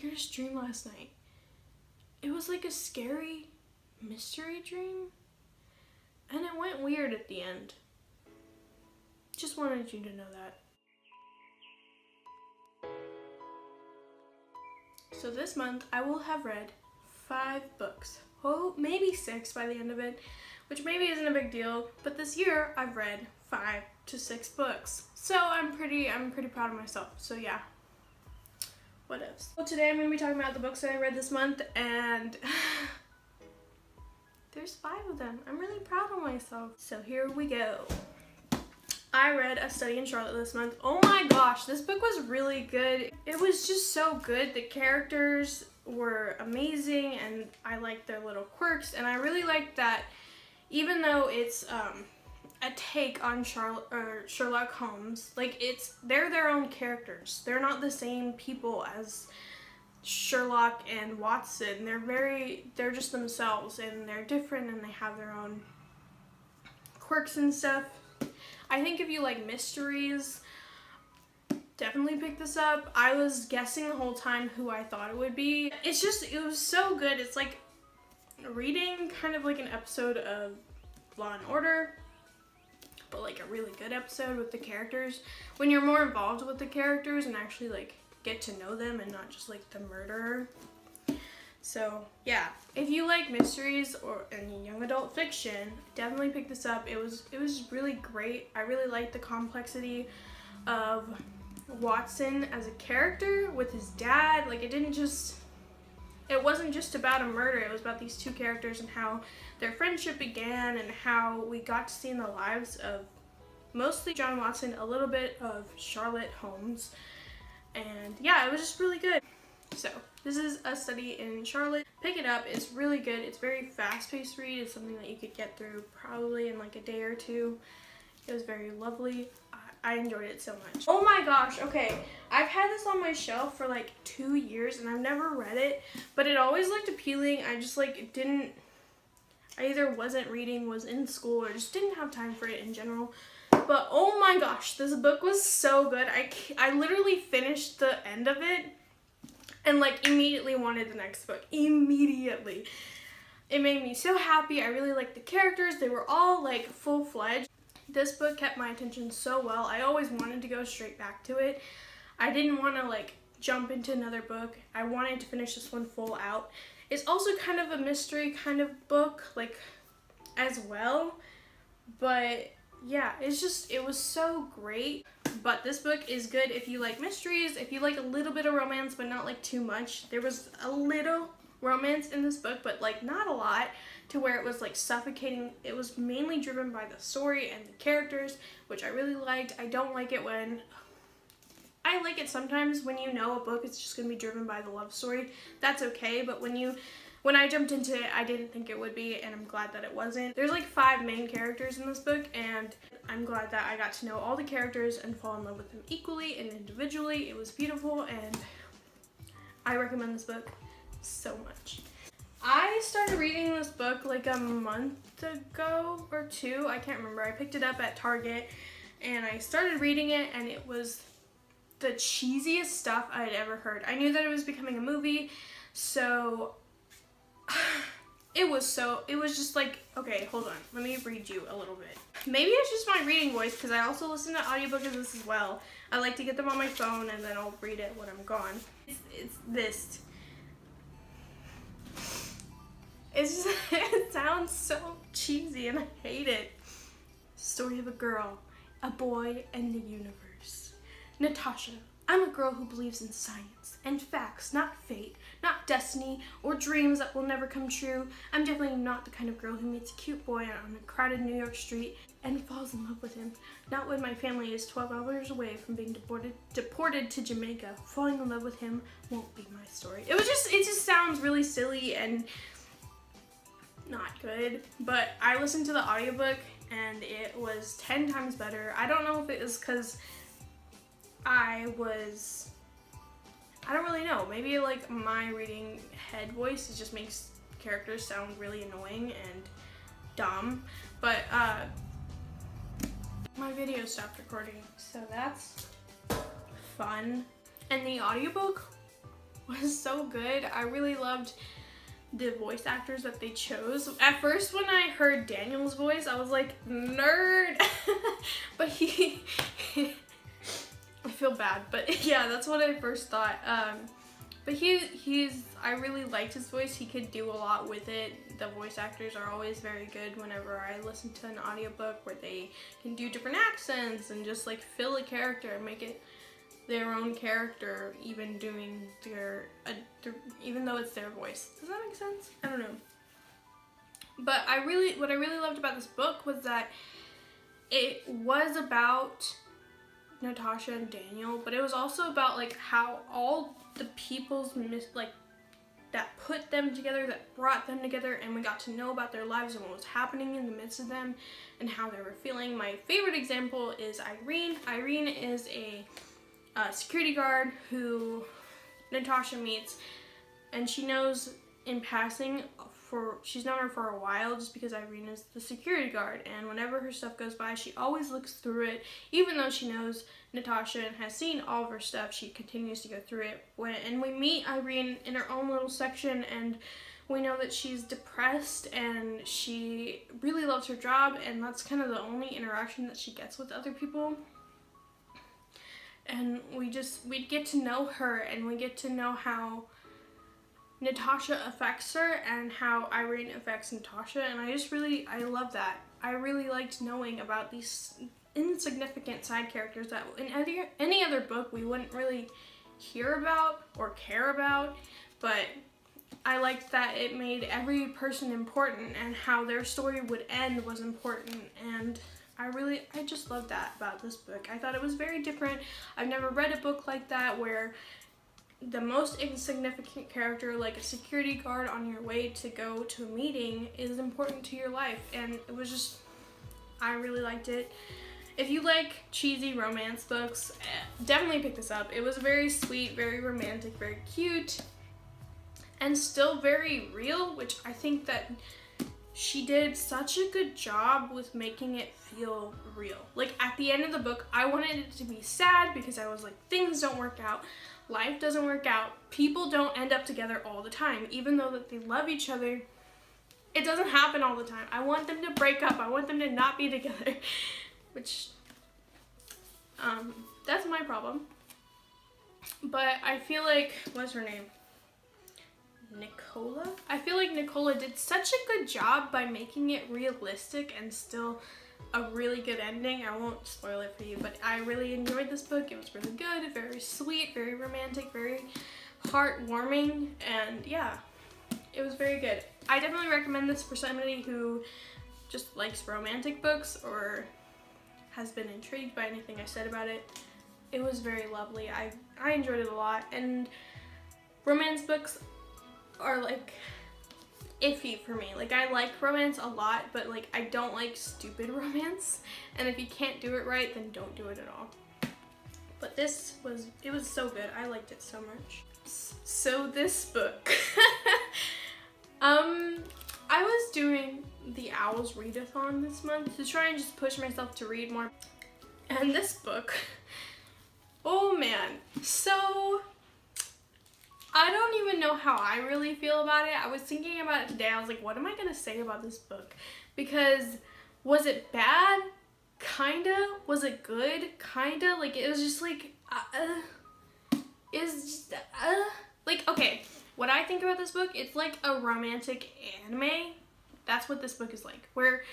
weirdest dream last night. It was like a scary mystery dream, and it went weird at the end. Just wanted you to know that. So this month I will have read 5 books. Oh, maybe 6 by the end of it, which maybe isn't a big deal, but this year I've read 5 to 6 books. So I'm pretty proud of myself. So yeah. What else? Well, today I'm going to be talking about the books that I read this month, and there's 5 of them. I'm really proud of myself. So here we go. I read A Study in Charlotte this month. Oh my gosh, this book was really good. It was just so good. The characters were amazing, and I liked their little quirks, and I really liked that even though it's a take on Sherlock Holmes, like they're their own characters. They're not the same people as Sherlock and Watson. They're just themselves, and they're different, and they have their own quirks and stuff. I think if you like mysteries, definitely pick this up. I was guessing the whole time who I thought it would be. It was so good. It's like reading kind of like an episode of Law and Order, but like a really good episode with the characters. When you're more involved with the characters and actually like get to know them and not just like the murderer. So yeah, if you like mysteries or any young adult fiction, definitely pick this up. It was really great. I really liked the complexity of Watson as a character with his dad. Like it wasn't just about a murder. It was about these 2 characters and how their friendship began, and how we got to see in the lives of mostly John Watson, a little bit of Charlotte Holmes. And yeah, it was just really good. So this is A Study in Charlotte. Pick it up. It's really good. It's very fast-paced read. It's something that you could get through probably in like a day or 2. It was very lovely. I enjoyed it so much. Oh my gosh, okay. I've had this on my shelf for like 2 years and I've never read it, but it always looked appealing. I just like I either wasn't reading, was in school, or just didn't have time for it in general. But oh my gosh, this book was so good. I literally finished the end of it and like immediately wanted the next book. Immediately. It made me so happy. I really liked the characters. They were all like full-fledged. This book kept my attention so well. I always wanted to go straight back to it. I didn't want to like jump into another book. I wanted to finish this one full out. It's also kind of a mystery kind of book, like, as well. But yeah, it was so great. But this book is good if you like mysteries, if you like a little bit of romance, but not like too much. There was a little romance in this book, but like not a lot, to where it was like suffocating. It was mainly driven by the story and the characters, which I really liked. I don't like it when I like it sometimes when you know a book is just going to be driven by the love story. That's okay, but when I jumped into it, I didn't think it would be, and I'm glad that it wasn't. There's like 5 main characters in this book, and I'm glad that I got to know all the characters and fall in love with them equally and individually. It was beautiful, and I recommend this book so much. I started reading this book like a month ago or 2. I can't remember. I picked it up at Target, and I started reading it, and it was the cheesiest stuff I had ever heard. I knew that it was becoming a movie, so it was just like, okay, hold on, let me read you a little bit. Maybe it's just my reading voice, because I also listen to audiobooks of this as well. I like to get them on my phone, and then I'll read it when I'm gone. It's this. It's just, it sounds so cheesy, and I hate it. Story of a girl, a boy, and the universe. Natasha. I'm a girl who believes in science and facts, not fate, not destiny, or dreams that will never come true. I'm definitely not the kind of girl who meets a cute boy on a crowded New York street and falls in love with him. Not when my family is 12 hours away from being deported to Jamaica. Falling in love with him won't be my story. It just sounds really silly and not good, but I listened to the audiobook and it was 10 times better. I don't know if it was because I don't really know. Maybe like my reading head voice, it just makes characters sound really annoying and dumb. But my video stopped recording, so that's fun. And the audiobook was so good. I really loved the voice actors that they chose. At first when I heard Daniel's voice, I was like, nerd. But I feel bad, but yeah, that's what I first thought. But I really liked his voice. He could do a lot with it. The voice actors are always very good whenever I listen to an audiobook where they can do different accents and just like fill a character and make it their own character, even doing even though it's their voice. Does that make sense? I don't know. But what I really loved about this book was that it was about Natasha and Daniel, but it was also about like how all the people's that put them together, that brought them together, and we got to know about their lives and what was happening in the midst of them and how they were feeling. My favorite example is Irene. Irene is a security guard who Natasha meets, and she knows in passing she's known her for a while just because Irene is the security guard, and whenever her stuff goes by, she always looks through it. Even though she knows Natasha and has seen all of her stuff, she continues to go through it. And we meet Irene in her own little section, and we know that she's depressed and she really loves her job, and that's kind of the only interaction that she gets with other people. And we get to know her, and we get to know how Natasha affects her and how Irene affects Natasha, and I love that. I really liked knowing about these insignificant side characters that in any other book we wouldn't really hear about or care about, but I liked that it made every person important, and how their story would end was important, and I just loved that about this book. I thought it was very different. I've never read a book like that where the most insignificant character, like a security guard on your way to go to a meeting, is important to your life, and it was just, I really liked it. If you like cheesy romance books, definitely pick this up. It was very sweet, very romantic, very cute, and still very real, which I think that she did such a good job with making it feel real. Like at the end of the book, I wanted it to be sad because I was like, things don't work out. Life doesn't work out. People don't end up together all the time. Even though that they love each other, it doesn't happen all the time. I want them to break up. I want them to not be together. Which, that's my problem. But I feel like, what's her name? Nicola? I feel like Nicola did such a good job by making it realistic and still a really good ending. I won't spoil it for you, but I really enjoyed this book. It was really good, very sweet, very romantic, very heartwarming, and yeah, it was very good. I definitely recommend this for somebody who just likes romantic books or has been intrigued by anything I said about it. It was very lovely. I enjoyed it a lot, and romance books are like iffy for me. Like I like romance a lot, but like I don't like stupid romance, and if you can't do it right, then don't do it at all. But it was so good. I liked it so much. So this book I was doing the Owls Readathon this month to try and just push myself to read more, and this book, oh man, so I don't even know how I really feel about it. I was thinking about it today. I was like, what am I gonna say about this book? Because was it bad? Kinda. Was it good? Kinda. Like it was just like, like, okay, what I think about this book, it's like a romantic anime. That's what this book is like, where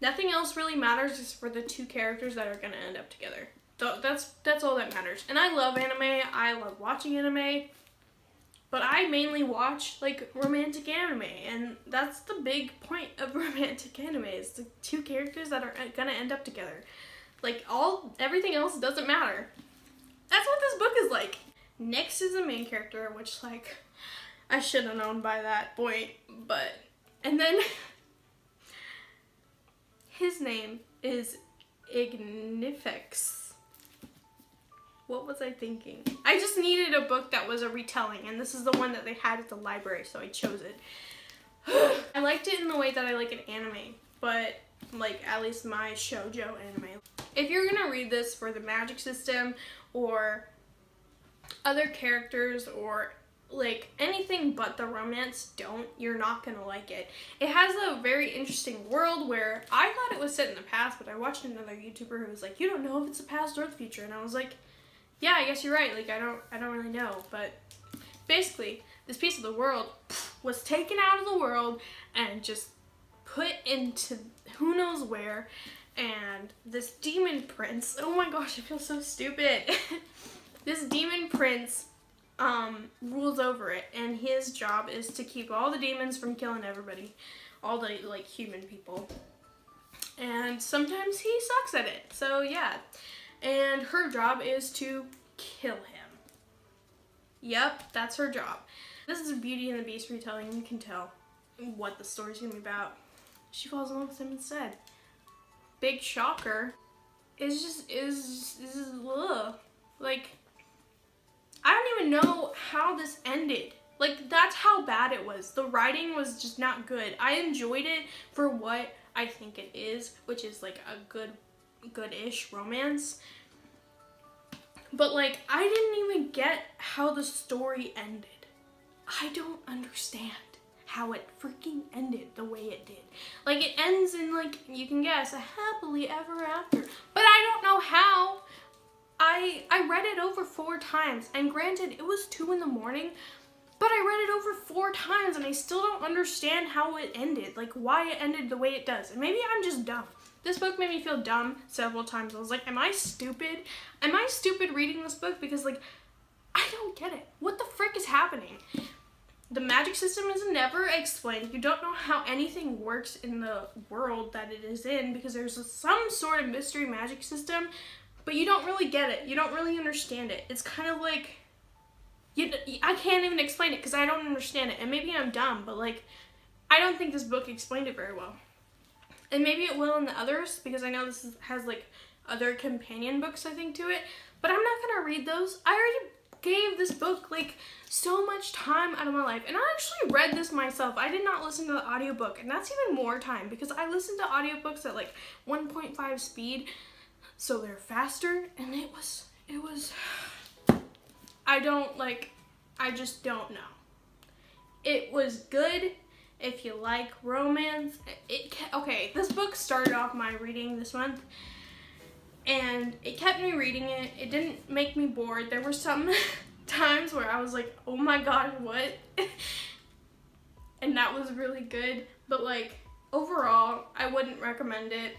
nothing else really matters just for the two characters that are gonna end up together. So that's all that matters. And I love anime. I love watching anime. But I mainly watch like romantic anime, and that's the big point of romantic anime, is the two characters that are gonna end up together. Like everything else doesn't matter. That's what this book is like. Nyx is the main character, which like I should have known by that point, and then his name is Ignifex. What was I thinking? I just needed a book that was a retelling, and this is the one that they had at the library, so I chose it. I liked it in the way that I like an anime, but like at least my shoujo anime. If you're gonna read this for the magic system or other characters or like anything but the romance, you're not gonna like it. It has a very interesting world where I thought it was set in the past, but I watched another YouTuber who was like, you don't know if it's the past or the future, and I was like, yeah, I guess you're right, like I don't really know. But basically this piece of the world was taken out of the world and just put into who knows where, and this demon prince, oh my gosh, I feel so stupid. This demon prince rules over it, and his job is to keep all the demons from killing everybody, all the like human people, and sometimes he sucks at it, so yeah. And her job is to kill him. Yep, that's her job. This is a Beauty and the Beast retelling. You can tell what the story's gonna be about. She falls in love with him instead. Big shocker. Is ugh. Like, I don't even know how this ended. Like, that's how bad it was. The writing was just not good. I enjoyed it for what I think it is, which is like a good-ish romance. But like, I didn't even get how the story ended. I don't understand how it freaking ended the way it did. Like, it ends in, like, you can guess, a happily ever after. But I don't know how. I read it over 4 times, and granted, it was 2 in the morning, but I read it over 4 times, and I still don't understand how it ended, like, why it ended the way it does. And maybe I'm just dumb. This book made me feel dumb several times. I was like, am I stupid? Am I stupid reading this book? Because, like, I don't get it. What the frick is happening? The magic system is never explained. You don't know how anything works in the world that it is in, because there's some sort of mystery magic system, but you don't really get it. You don't really understand it. It's kind of like, I can't even explain it because I don't understand it. And maybe I'm dumb, but like, I don't think this book explained it very well. And maybe it will in the others, because I know this has like other companion books, I think, to it. But I'm not gonna read those. I already gave this book like so much time out of my life, and I actually read this myself. I did not listen to the audiobook, and that's even more time because I listened to audiobooks at like 1.5 speed, so they're faster, and it was I just don't know. It was good if you like romance. Okay, this book started off my reading this month, and it kept me reading it. It didn't make me bored. There were some times where I was like, oh my god, what? And that was really good. But like, overall, I wouldn't recommend it.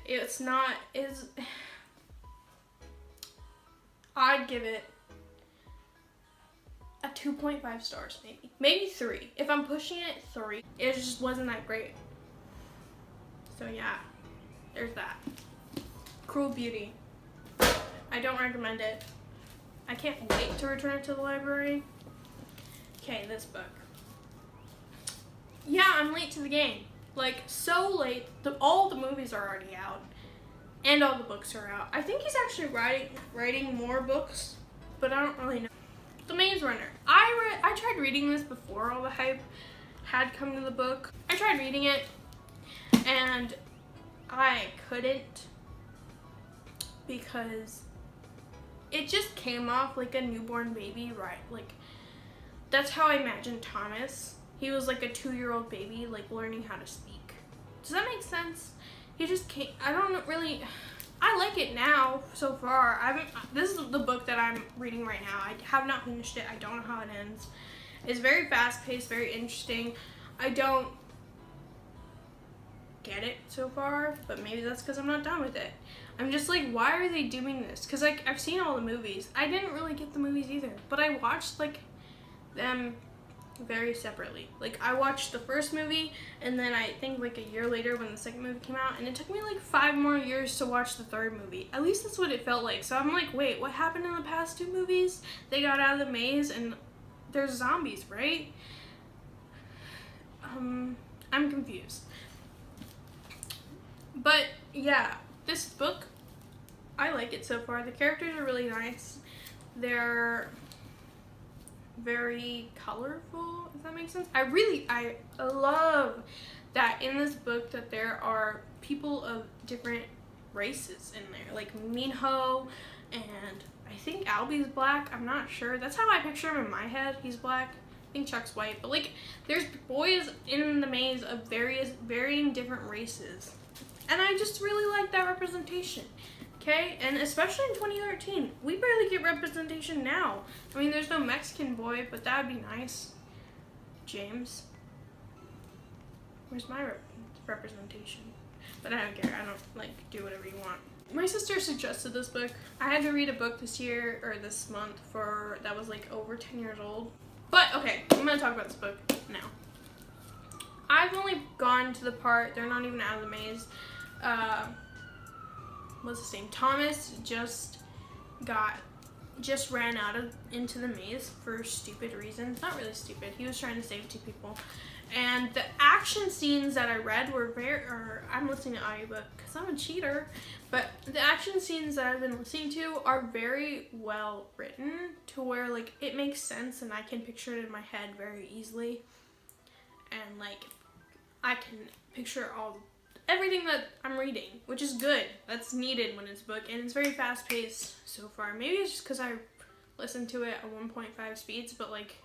I'd give it a 2.5 stars, maybe 3. If I'm pushing it, 3. It just wasn't that great. So yeah, there's that. Cruel Beauty. I don't recommend it. I can't wait to return it to the library. Okay, this book. Yeah, I'm late to the game. Like, so late. All the movies are already out. And all the books are out. I think he's actually writing more books, but I don't really know. The Maze Runner. I tried reading this before all the hype had come to the book. I tried reading it, and I couldn't, because it just came off like a newborn baby, right? Like, that's how I imagined Thomas. He was like a 2-year-old baby, like learning how to speak. Does that make sense? He just came, I like it now so far. This is the book that I'm reading right now. I have not finished it. I don't know how it ends. It's very fast paced, very interesting. I don't get it so far, but maybe that's because I'm not done with it. I'm just like, why are they doing this? Because like, I've seen all the movies. I didn't really get the movies either, but I watched like them very separately. Like, I watched the first movie, and then I think like a year later when the second movie came out, and it took me like 5 more years to watch the third movie. At least that's what it felt like. So I'm like, wait, what happened in the past 2 movies? They got out of the maze and there's zombies, right? I'm confused. But yeah, this book, I like it so far. The characters are really nice. They're very colorful, if that makes sense. I love that in this book that there are people of different races in there, like Minho, and I think Albie's black. I'm not sure. That's how I picture him in my head. He's black. I think Chuck's white, but like there's boys in the maze of varying different races. And I just really like that representation. Okay, and especially in 2013, we barely get representation now. I mean, there's no Mexican boy, but that would be nice. James, where's my representation? But I don't care. I don't like do whatever you want. My sister suggested this book. I had to read a book this year or this month that was like over 10 years old. But okay, I'm gonna talk about this book now. I've only gone to the part, they're not even out of the maze. What's his name? Thomas just ran into the maze for stupid reasons. Not really stupid. He was trying to save 2 people. And the action scenes that I read were I'm listening to audiobook because I'm a cheater. But the action scenes that I've been listening to are very well written to where like it makes sense and I can picture it in my head very easily. And like I can picture everything that I'm reading, which is good. That's needed when it's a book, and it's very fast paced so far. Maybe it's just because I listened to it at 1.5 speeds, but like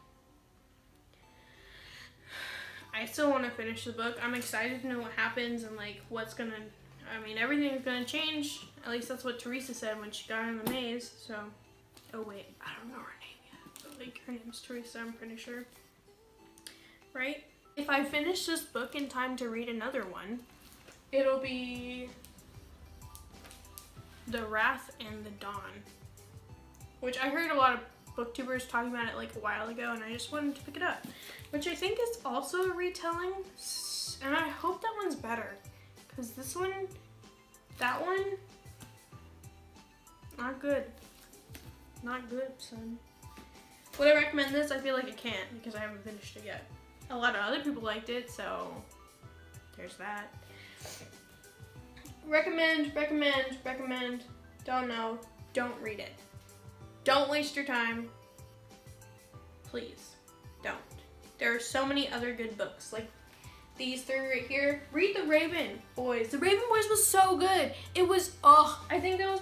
I still want to finish the book. I'm excited to know what happens and like everything's gonna change. At least that's what Teresa said when she got in the maze. So, oh wait, I don't know her name yet, but like her name's Teresa, I'm pretty sure. Right? If I finish this book in time to read another one, it'll be The Wrath and the Dawn, which I heard a lot of booktubers talking about it like a while ago, and I just wanted to pick it up, which I think is also a retelling, and I hope that one's better, because that one, not good, son. Would I recommend this? I feel like I can't, because I haven't finished it yet. A lot of other people liked it, so there's that. Recommend. Don't know. Don't read it. Don't waste your time. Please, don't. There are so many other good books, like these 3 right here. Read The Raven Boys. The Raven Boys was so good. It was, I think that was,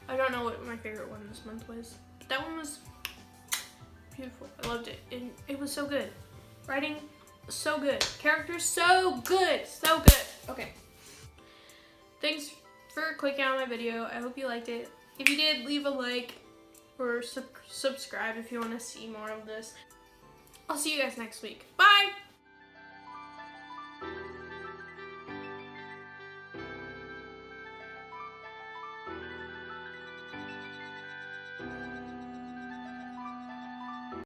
I don't know what my favorite one this month was, but that one was beautiful. I loved it. It was so good. Writing, so good. Characters, so good. So good. Okay. Thanks for clicking on my video. I hope you liked it. If you did, leave a like or subscribe if you want to see more of this. I'll see you guys next week. Bye!